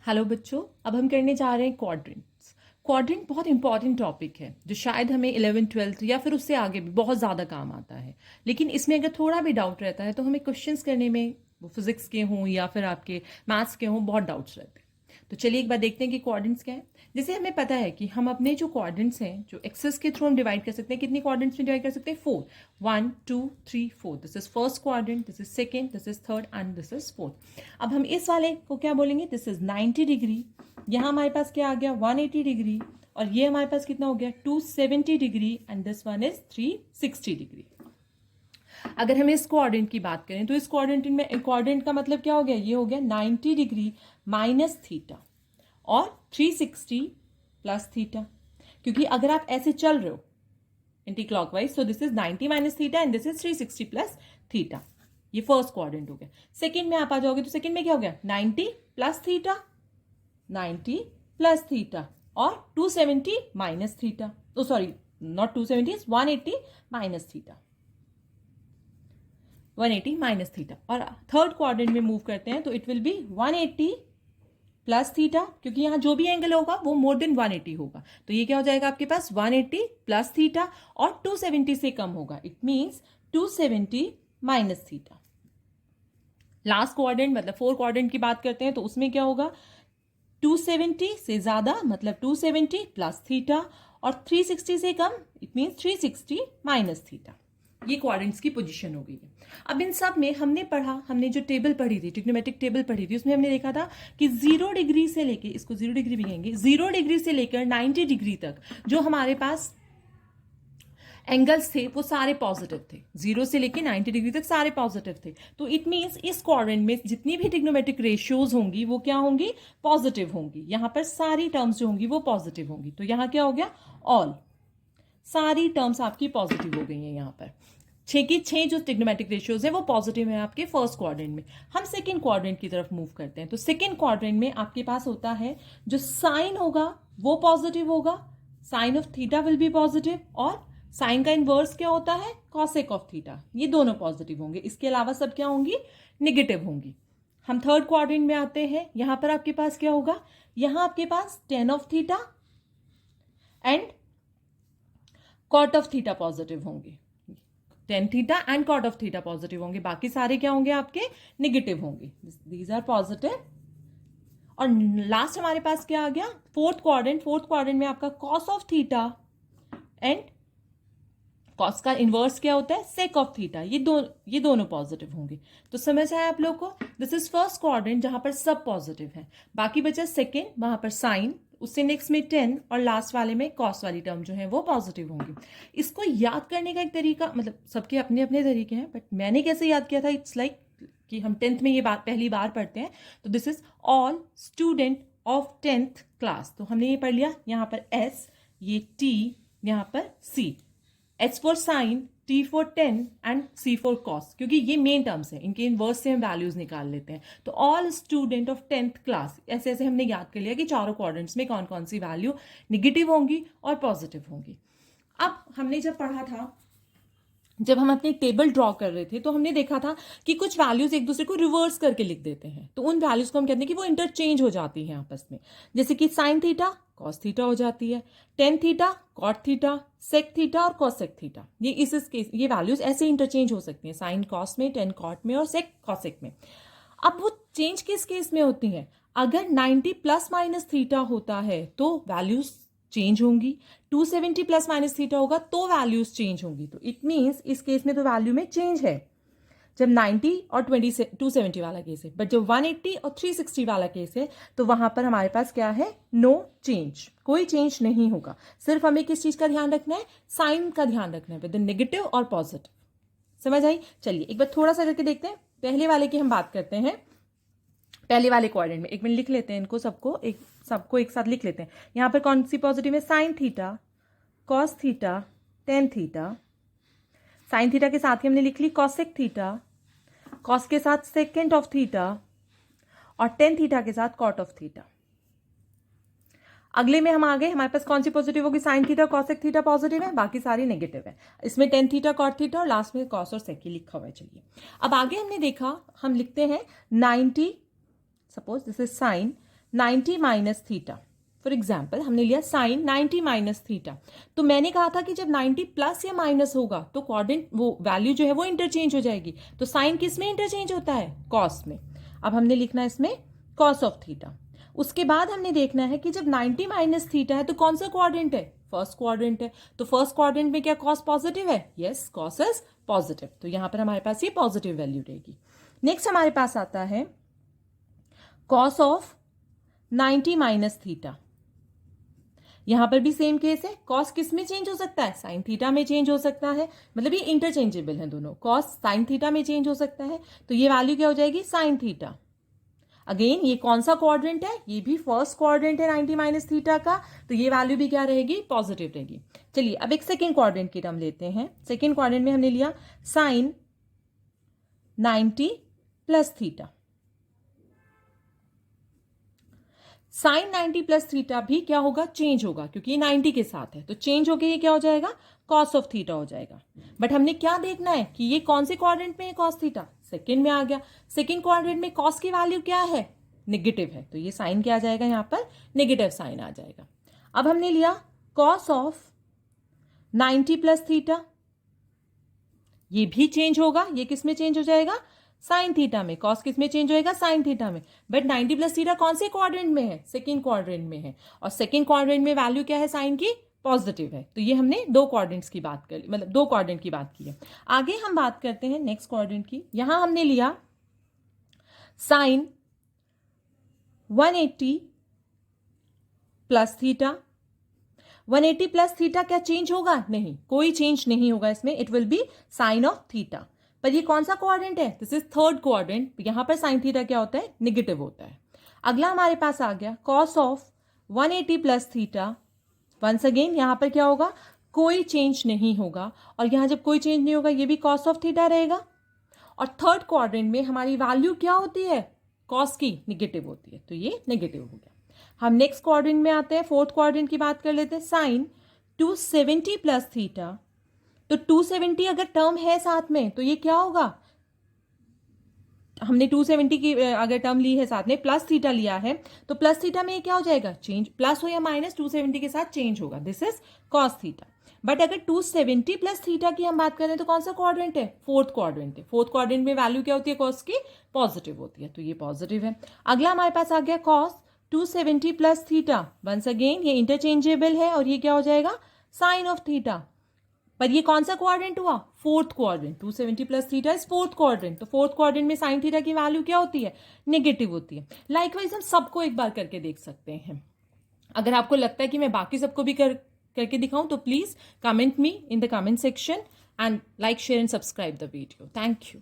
Hello बच्चों, अब हम करने जा रहे हैं क्वाड्रेंट्स। क्वाड्रेंट बहुत इंपॉर्टेंट टॉपिक है जो शायद हमें 11th-12th या फिर उससे आगे भी बहुत ज़्यादा काम आता है। लेकिन इसमें अगर थोड़ा भी डाउट रहता है तो हमें क्वेश्चंस करने में, वो फिजिक्स के हों या फिर आपके मैथ्स के हों, बहुत डाउट्स रहते हैं। तो चलिए एक बार देखते हैं कि क्वाड्रेंट्स क्या है। जैसे हमें पता है कि हम अपने जो क्वाड्रेंट्स हैं, जो एक्सेस के थ्रू हम डिवाइड कर सकते हैं, कितनी क्वाड्रेंट्स में डिवाइड कर सकते हैं? 4। 1 2 3 4। This is first quadrant, this is second, this is third and this is fourth. अब हम इस वाले को क्या बोलेंगे? This is 90 degree. यहाँ हमारे पास क्या आ गया? 180 डिग्री। और ये हमारे पास कितना हो गया? 270 degree. And this one is 360 degree. अगर हम इस क्वाड्रेंट की बात करें तो इस क्वाड्रेंट में, क्वाड्रेंट का मतलब क्या हो गया? ये हो गया 90 डिग्री माइनस थीटा और 360 प्लस थीटा। क्योंकि अगर आप ऐसे चल रहे हो anti clockwise, so this is 90 minus theta and this is 360 plus theta. ये फर्स्ट क्वाड्रेंट हो गया। सेकंड में आप आ जाओगे तो सेकंड में क्या हो गया? 90 प्लस थीटा, 90 प्लस थीटा और 270 minus theta. Oh sorry, not 270, 180 minus theta, 180 minus theta. और थर्ड क्वाड्रेंट में मूव करते हैं तो it will be 180 plus theta, क्योंकि यहां जो भी एंगल होगा वो मोर देन 180 होगा। तो ये क्या हो जाएगा आपके पास? 180 प्लस थीटा और 270 से कम होगा, it means 270 minus theta. Last quadrant मतलब फोर क्वाड्रेंट की बात करते हैं तो उसमें क्या होगा? 270 से ज्यादा मतलब 270 प्लस थीटा और 360 से कम, इट मीन्स 360 माइनस थीटा। ये क्वाड्रेंट्स की पोजीशन हो गई है। अब इन सब में हमने पढ़ा, हमने जो टेबल पढ़ी थी, ट्रिग्नोमेट्रिक टेबल पढ़ी थी, उसमें हमने देखा था कि 0 डिग्री से लेके, इसको 0 डिग्री भी कहेंगे, 0 डिग्री से लेकर 90 डिग्री तक जो हमारे पास एंगल्स थे वो सारे पॉजिटिव थे। 0 से लेके 90 डिग्री तक सारे पॉजिटिव थे। तो इट मीन्स इस क्वाड्रेंट में जितनी भी ट्रिग्नोमेट्रिक रेशियोज होंगी वो क्या होंगी? पॉजिटिव होंगी। यहां पर सारी टर्म्स जो होंगी वो पॉजिटिव होंगी। तो यहां क्या हो गया? ऑल, सारी टर्म्स आपकी पॉजिटिव हो गई हैं। यहां पर 6 की 6 जो ट्रिग्नोमेट्रिक रेशियोज है वो पॉजिटिव है आपके फर्स्ट क्वाड्रेंट में। हम सेकंड क्वाड्रेंट की तरफ मूव करते हैं तो सेकंड क्वाड्रेंट में आपके पास होता है जो साइन होगा वो पॉजिटिव होगा, sine of theta will be positive, और साइन का इनवर्स क्या होता है? Cosec of theta. ये दोनों पॉजिटिव होंगे, इसके अलावा सब क्या होंगी? निगेटिव होंगी। हम थर्ड क्वाड्रेंट में आते हैं। यहां पर आपके पास क्या होगा? यहां आपके पास tan of theta and cot of theta positive होंगे। Tan theta and cot of theta positive होंगे, बाकी सारे क्या होंगे? आपके निगेटिव होंगे। These are positive. और लास्ट हमारे पास क्या आ गया? Fourth quadrant. फोर्थ क्वाड्रेंट में आपका cos of theta and cos का इनवर्स क्या होता है? Sake of theta. ये दोनों पॉजिटिव होंगे। तो समझ आया आप लोग को? दिस इज फर्स्ट क्वाड्रेंट जहां पर सब पॉजिटिव है। बाकी बचा सेकेंड, वहां पर साइन, उससे नेक्स्ट में 10 और लास्ट वाले में कॉस वाली टर्म जो है वो पॉजिटिव होंगी। इसको याद करने का एक तरीका, मतलब सबके अपने अपने तरीके हैं, बट मैंने कैसे याद किया था? इट्स लाइक कि हम 10th में ये बात पहली बार पढ़ते हैं तो this is all student of 10th class. तो हमने ये पढ़ लिया। यहां पर एस, ये टी, यहां पर C. H for sine, T for 10 and C for cos, क्योंकि ये मेन टर्म्स हैं, इनके इनवर्स से हम वैल्यूज निकाल लेते हैं। तो all student of 10th class, ऐसे ऐसे हमने याद कर लिया कि चारों क्वाड्रेंट्स में कौन कौन सी वैल्यू निगेटिव होंगी और पॉजिटिव होंगी। अब हमने जब पढ़ा था, जब हम अपनी टेबल ड्रॉ कर रहे थे तो हमने देखा था कि कुछ वैल्यूज एक दूसरे को रिवर्स करके लिख देते हैं। तो उन वैल्यूज को हम कहते हैं कि वो इंटरचेंज हो जाती हैं आपस में। जैसे कि साइन थीटा कॉस थीटा हो जाती है, tan theta cot theta, sec theta और कॉसेक थीटा। ये इस केस ये वैल्यूज ऐसे इंटरचेंज हो सकती हैं, साइन कॉस में, टेन कॉट में और सेक कॉसेक में। अब वो चेंज किस केस में होती हैं? अगर 90 प्लस माइनस थीटा होता है तो वैल्यूज चेंज होंगी, 270 प्लस माइनस थीटा होगा तो वैल्यूज चेंज होंगी। तो इट मीन्स इस केस में तो वैल्यू में चेंज है जब 90 और 270 वाला केस है। बट जब 180 और 360 वाला केस है तो वहां पर हमारे पास क्या है? नो चेंज, कोई चेंज नहीं होगा। सिर्फ हमें किस चीज का ध्यान रखना है? साइन का ध्यान रखना है, विद नेगेटिव और पॉजिटिव। समझ आई? चलिए एक बार थोड़ा सा करके देखते हैं। पहले वाले की हम बात करते हैं। पहले वाले क्वाड्रेंट में एक मिनट लिख लेते हैं इनको, सबको एक साथ लिख लेते हैं। यहां पर कौन सी पॉजिटिव है? Sine theta, cos theta, tan theta. Sine theta के साथ ही हमने लिख ली कॉसेक थीटा, कॉस के साथ सेकेंड ऑफ थीटा और टेन थीटा के साथ कॉट ऑफ थीटा। अगले में हम आ गए, हमारे पास कौन सी पॉजिटिव होगी? Sine theta cosec theta positive है, बाकी सारी नेगेटिव है। इसमें टेन थीटा कॉट थीटा और लास्ट में कॉस और सेक ही लिखा हुआ है। चलिए अब आगे हमने देखा, हम लिखते हैं 90, suppose this is sine, 90 minus theta, for example हमने लिया साइन 90 माइनस थीटा, तो मैंने कहा था कि जब 90 प्लस या माइनस होगा तो कोऑर्डिनेट वो वैल्यू जो है वो इंटरचेंज हो जाएगी। तो साइन किस में इंटरचेंज होता है? कॉस में। अब हमने लिखना है इसमें कॉस ऑफ थीटा। उसके बाद हमने देखना है कि जब 90 माइनस थीटा है तो कौन सा क्वाड्रेंट है? फर्स्ट क्वाड्रेंट है। तो फर्स्ट क्वाड्रेंट में क्या कॉस पॉजिटिव है? यस, कॉस इज पॉजिटिव, तो यहां पर हमारे पास ये पॉजिटिव वैल्यू रहेगी। नेक्स्ट हमारे पास आता है कॉस ऑफ 90 माइनस थीटा। यहां पर भी सेम केस है, कॉस किस में चेंज हो सकता है? साइन थीटा में चेंज हो सकता है, मतलब ये इंटरचेंजेबल है दोनों, कॉस साइन थीटा में चेंज हो सकता है, तो ये वैल्यू क्या हो जाएगी? Sine theta. अगेन ये कौन सा क्वाड्रेंट है? ये भी फर्स्ट क्वाड्रेंट है 90 माइनस थीटा का, तो ये वैल्यू भी क्या रहेगी? पॉजिटिव रहेगी। चलिए अब एक सेकेंड क्वाड्रेंट की टर्म लेते हैं। सेकेंड क्वाड्रेंट में हमने लिया sine 90 plus theta. Sine 90 plus theta भी क्या होगा? चेंज होगा, क्योंकि ये 90 के साथ है, तो चेंज होके ये क्या हो जाएगा? कॉस ऑफ थीटा हो जाएगा। बट हमने क्या देखना है कि ये कौन से क्वाड्रेंट में है कॉस थीटा? सेकेंड में आ गया। सेकेंड क्वाड्रेंट में कॉस की वैल्यू क्या है? नेगेटिव है, तो ये साइन क्या आ जाएगा? यहां पर नेगेटिव साइन आ जाएगा। अब हमने लिया कॉस ऑफ 90 प्लस थीटा, ये भी चेंज होगा। ये किस में चेंज हो जाएगा? साइन थीटा में। कॉस किस में चेंज होएगा? साइन थीटा में। बट 90 प्लस थीटा कौन से क्वाड्रेंट में है? सेकेंड क्वाड्रेंट में है, और सेकेंड क्वाड्रेंट में वैल्यू क्या है साइन की? पॉजिटिव है। तो ये हमने दो क्वाड्रेंट्स की बात कर ली, मतलब दो क्वाड्रेंट की बात की है। आगे हम बात करते हैं नेक्स्ट क्वाड्रेंट की। यहां हमने लिया sine 180 plus theta. 180 plus theta क्या चेंज होगा? नहीं, कोई चेंज नहीं होगा इसमें, it will be sine of theta. पर ये कौन सा क्वाड्रेंट है? दिस इज थर्ड क्वाड्रेंट, यहां पर साइन थीटा क्या होता है? नेगेटिव होता है। अगला हमारे पास आ गया cos of 180 plus theta. Once again यहां पर क्या होगा? कोई चेंज नहीं होगा, और यहां जब कोई चेंज नहीं होगा ये भी कॉस ऑफ थीटा रहेगा। और थर्ड क्वाड्रेंट में हमारी वैल्यू क्या होती है? कॉस की नेगेटिव होती है, तो ये नेगेटिव हो गया। हम नेक्स्ट क्वाड्रेंट में आते हैं, फोर्थ क्वाड्रेंट की बात कर लेते हैं। साइन 270 प्लस थीटा, तो 270 अगर टर्म है साथ में तो ये क्या होगा? हमने 270 की अगर टर्म ली है साथ में, प्लस थीटा लिया है, तो प्लस थीटा में ये क्या हो जाएगा? चेंज, प्लस हो या माइनस 270 के साथ चेंज होगा, this is cos theta. But अगर 270 प्लस थीटा की हम बात करें तो कौन सा क्वाड्रेंट है? फोर्थ क्वाड्रेंट है। फोर्थ क्वाड्रेंट में वैल्यू क्या होती है कॉस की? पॉजिटिव होती है, तो ये पॉजिटिव है। अगला हमारे पास आ गया cos 270 plus theta. Once again ये इंटरचेंजेबल है, और ये क्या हो जाएगा? Sine of theta. पर ये कौन सा क्वाड्रेंट हुआ? Fourth quadrant. 270 plus theta is fourth quadrant, तो फोर्थ क्वाड्रेंट में साइन थीटा की वैल्यू क्या होती है? नेगेटिव होती है। लाइकवाइज हम सबको एक बार करके देख सकते हैं। अगर आपको लगता है कि मैं बाकी सबको भी करके दिखाऊं तो please comment me in the comment section, and like, share and subscribe the video. Thank you.